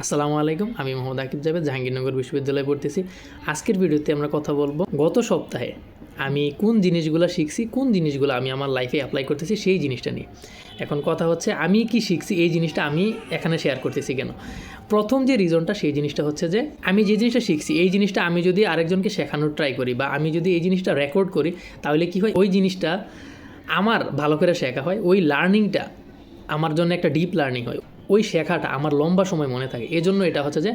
আসসালামু আলাইকুম, আমি মোহাম্মদ আকিব জাভেদ, জাহাঙ্গীরনগর বিশ্ববিদ্যালয়ে পড়তেছি। আজকের ভিডিওতে আমরা কথা বলবো গত সপ্তাহে আমি কোন জিনিসগুলো শিখছি, কোন জিনিসগুলো আমি আমার লাইফে অ্যাপ্লাই করতেছি সেই জিনিসটা নিয়ে। এখন কথা হচ্ছে আমি কি শিখছি এই জিনিসটা আমি এখানে শেয়ার করতেছি কেন। প্রথম যে রিজনটা সেই জিনিসটা হচ্ছে যে আমি যে জিনিসটা শিখছি এই জিনিসটা আমি যদি আরেকজনকে শেখানোর ট্রাই করি বা আমি যদি এই জিনিসটা রেকর্ড করি, তাহলে কি হয়, ওই জিনিসটা আমার ভালো করে শেখা হয়, ওই লার্নিংটা আমার জন্য একটা ডিপ লার্নিং হয়, ওই শেখাটা আমার লম্বা সময় মনে থাকে। এজন্য এটা হচ্ছে যে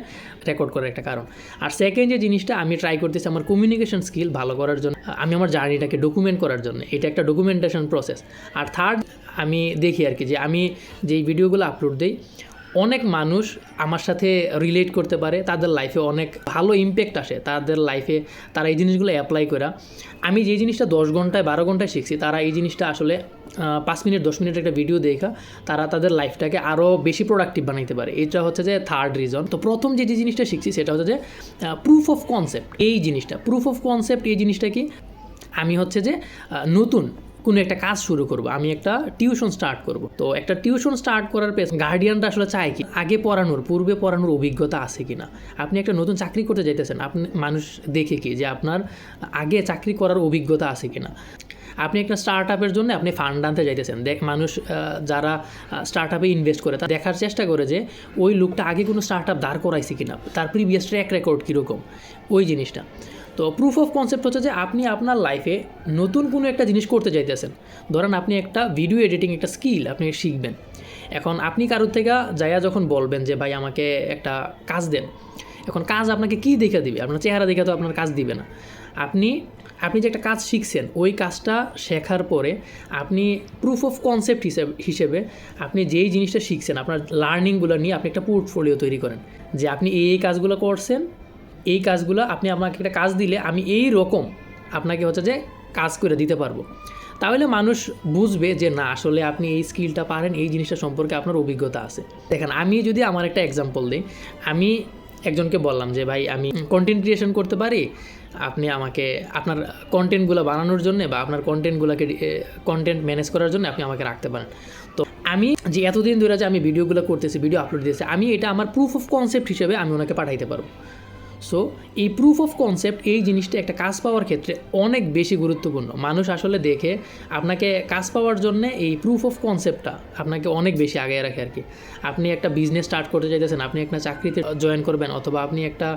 রেকর্ড করার একটা কারণ। আর সেকেন্ড যে জিনিসটা আমি ট্রাই করতেছি আমার কমিউনিকেশন স্কিল ভালো করার জন্য, আমি আমার জার্নিটাকে ডকুমেন্ট করার জন্য, এটা একটা ডকুমেন্টেশন প্রসেস। আর থার্ড আমি দেখি আর কি যে আমি যেই ভিডিওগুলো আপলোড দিই অনেক মানুষ আমার সাথে রিলেট করতে পারে, তাদের লাইফে অনেক ভালো ইম্প্যাক্ট আসে, তাদের লাইফে তারা এই জিনিসগুলো অ্যাপ্লাই করা। আমি যে জিনিসটা 10 ঘন্টায় 12 ঘন্টায় শিখছি, তারা এই জিনিসটা আসলে 5 মিনিট 10 মিনিটের একটা ভিডিও দেখা তারা তাদের লাইফটাকে আরও বেশি প্রোডাক্টিভ বানাইতে পারে। এটা হচ্ছে যে থার্ড রিজন। তো প্রথম যে জিনিসটা শিখছি সেটা হচ্ছে যে প্রুফ অফ কনসেপ্ট। এই জিনিসটা প্রুফ অফ কনসেপ্ট, এই জিনিসটা কি, আমি হচ্ছে যে নতুন কোনো একটা কাজ শুরু করব, আমি একটা টিউশন স্টার্ট করব। তো একটা টিউশন স্টার্ট করার পেছনে গার্ডিয়ানটা আসলে চায় কি, আগে পূর্বে পড়ানোর অভিজ্ঞতা আছে কি না। আপনি একটা নতুন চাকরি করতে যাইতেছেন, আপনি মানুষ দেখে কি যে আপনার আগে চাকরি করার অভিজ্ঞতা আছে কি না। আপনি একটা স্টার্ট আপের জন্য আপনি ফান্ড আনতে যাইতেছেন, মানুষ যারা স্টার্ট আপে ইনভেস্ট করে তারা দেখার চেষ্টা করে যে ওই লোকটা আগে কোনো স্টার্ট আপ দাঁড় করাইছে কিনা, তার প্রিভিয়াস ট্র্যাক রেকর্ড কীরকম, ওই জিনিসটা। তো প্রুফ অফ কনসেপ্ট হচ্ছে যে আপনি আপনার লাইফে নতুন কোনো একটা জিনিস করতে চাইতেছেন। ধরেন আপনি একটা ভিডিও এডিটিং একটা স্কিল আপনি শিখবেন। এখন আপনি কারোর থেকে যাইয়া যখন বলবেন যে ভাই আমাকে একটা কাজ দেন, এখন কাজ আপনাকে কী দেখে দিবে, আপনার চেহারা দেখে তো আপনার কাজ দিবে না। আপনি যে একটা কাজ শিখছেন, ওই কাজটা শেখার পরে আপনি প্রুফ অফ কনসেপ্ট হিসেবে আপনি যেই জিনিসটা শিখছেন আপনার লার্নিংগুলো নিয়ে আপনি একটা পোর্টফোলিও তৈরি করেন যে আপনি এই কাজগুলো করছেন, এই কাজগুলো আপনি আমাকে একটা কাজ দিলে আমি এই রকম আপনাকে হচ্ছে যে কাজ করে দিতে পারবো। তাহলে মানুষ বুঝবে যে না, আসলে আপনি এই স্কিলটা পারেন, এই জিনিসটা সম্পর্কে আপনার অভিজ্ঞতা আছে। দেখেন, আমি যদি আমার একটা এক্সাম্পল দিই, আমি একজনকে বললাম যে ভাই আমি কন্টেন্ট ক্রিয়েশন করতে পারি, আপনি আমাকে আপনার কন্টেন্টগুলো বানানোর জন্য বা আপনার কন্টেন্ট ম্যানেজ করার জন্য আপনি আমাকে রাখতে পারেন। তো আমি যে এতদিন ধরে যে আমি ভিডিওগুলো করতেছি, ভিডিও আপলোড দিয়েছি, আমি এটা আমার প্রুফ অফ কনসেপ্ট হিসেবে আমি ওনাকে পাঠাইতে পারবো। সো এই প্রুফ অফ কনসেপ্ট, এই জিনিসটা একটা কাজ পাওয়ার ক্ষেত্রে অনেক বেশি গুরুত্বপূর্ণ। মানুষ আসলে দেখে আপনাকে কাজ পাওয়ার জন্য এই প্রুফ অফ কনসেপ্টটা আপনাকে অনেক বেশি আগায় রাখে আর কি। আপনি একটা বিজনেস স্টার্ট করতে চাইতেছেন, আপনি একটা চাকরিতে জয়েন করবেন, অথবা আপনি একটা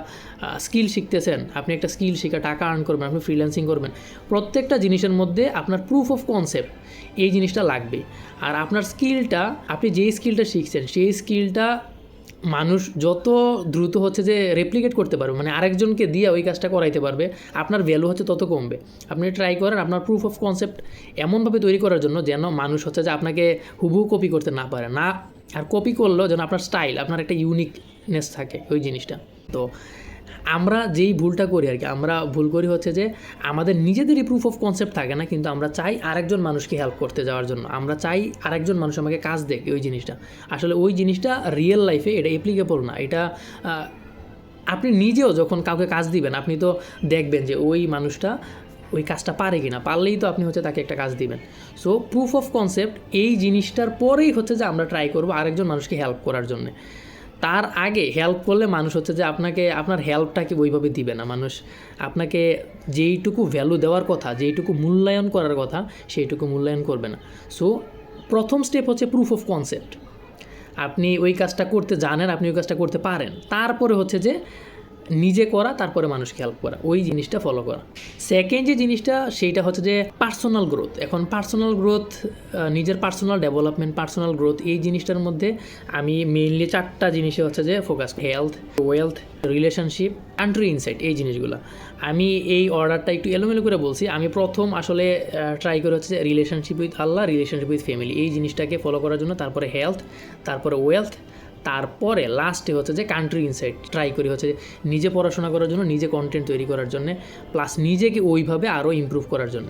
স্কিল শিখতেছেন, আপনি একটা স্কিল শিখে টাকা আর্ন করবেন, আপনি ফ্রিল্যান্সিং করবেন, প্রত্যেকটা জিনিসের মধ্যে আপনার প্রুফ অফ কনসেপ্ট এই জিনিসটা লাগবে। আর আপনার স্কিলটা, আপনি যেই স্কিলটা শিখছেন সেই স্কিলটা মানুষ যত দ্রুত হচ্ছে যে রেপ্লিকেট করতে পারবে, মানে আরেকজনকে দিয়ে ওই কাজটা করাইতে পারবে, আপনার ভ্যালু হচ্ছে তত কমবে। আপনি ট্রাই করেন আপনার প্রুফ অফ কনসেপ্ট এমনভাবে তৈরি করার জন্য যেন মানুষ হচ্ছে যে আপনাকে হুবহু কপি করতে না পারে না, আর কপি করলেও যেন আপনার স্টাইল, আপনার একটা ইউনিকনেস থাকে ওই জিনিসটা। তো আমরা যেই ভুলটা করি আর কি, আমরা ভুল করি হচ্ছে যে আমাদের নিজেদেরই প্রুফ অফ কনসেপ্ট থাকে না, কিন্তু আমরা চাই আরেকজন মানুষকে হেল্প করতে যাওয়ার জন্য, আমরা চাই আরেকজন মানুষ আমাকে কাজ দেখ। ওই জিনিসটা আসলে ওই জিনিসটা রিয়েল লাইফে এটা অ্যাপ্লিকেবল না। এটা আপনি নিজেও যখন কাউকে কাজ দিবেন, আপনি তো দেখবেন যে ওই মানুষটা ওই কাজটা পারে কি না, পারলেই তো আপনি হচ্ছে তাকে একটা কাজ দিবেন। সো প্রুফ অফ কনসেপ্ট এই জিনিসটার পরেই হচ্ছে যে আমরা ট্রাই করবো আরেকজন মানুষকে হেল্প করার জন্য। তার আগে হেল্প করলে মানুষ হচ্ছে যে আপনাকে আপনার হেল্পটাকে ওইভাবে দিবে না। মানুষ আপনাকে যেইটুকু ভ্যালু দেওয়ার কথা, যেইটুকু মূল্যায়ন করার কথা, সেইটুকু মূল্যায়ন করবে না। সো প্রথম স্টেপ হচ্ছে প্রুফ অফ কনসেপ্ট। আপনি ওই কাজটা করতে জানেন, আপনি ওই কাজটা করতে পারেন, তারপরে হচ্ছে যে নিজে করা, তারপরে মানুষকে হেল্প করা, ওই জিনিসটা ফলো করা। সেকেন্ড যে জিনিসটা সেইটা হচ্ছে যে পার্সোনাল গ্রোথ। এখন পার্সোনাল গ্রোথ, নিজের পার্সোনাল ডেভেলপমেন্ট, পার্সোনাল গ্রোথ, এই জিনিসটার মধ্যে আমি মেইনলি 4টা জিনিসে হচ্ছে যে focus: health, wealth, relationship, country insight. এই জিনিসগুলো আমি এই অর্ডারটা একটু এলোমেলো করে বলছি। আমি প্রথম আসলে ট্রাই করে হচ্ছে যে relationship with Allah, relationship with family, এই জিনিসটাকে ফলো করার জন্য, তারপরে হেলথ, তারপরে ওয়েলথ, তারপরে লাস্টে হচ্ছে যে কান্ট্রি ইনসাইট ট্রাই করি হচ্ছে যে নিজে পড়াশোনা করার জন্য, নিজে কন্টেন্ট তৈরি করার জন্য, প্লাস নিজেকে ওইভাবে আরও ইমপ্রুভ করার জন্য।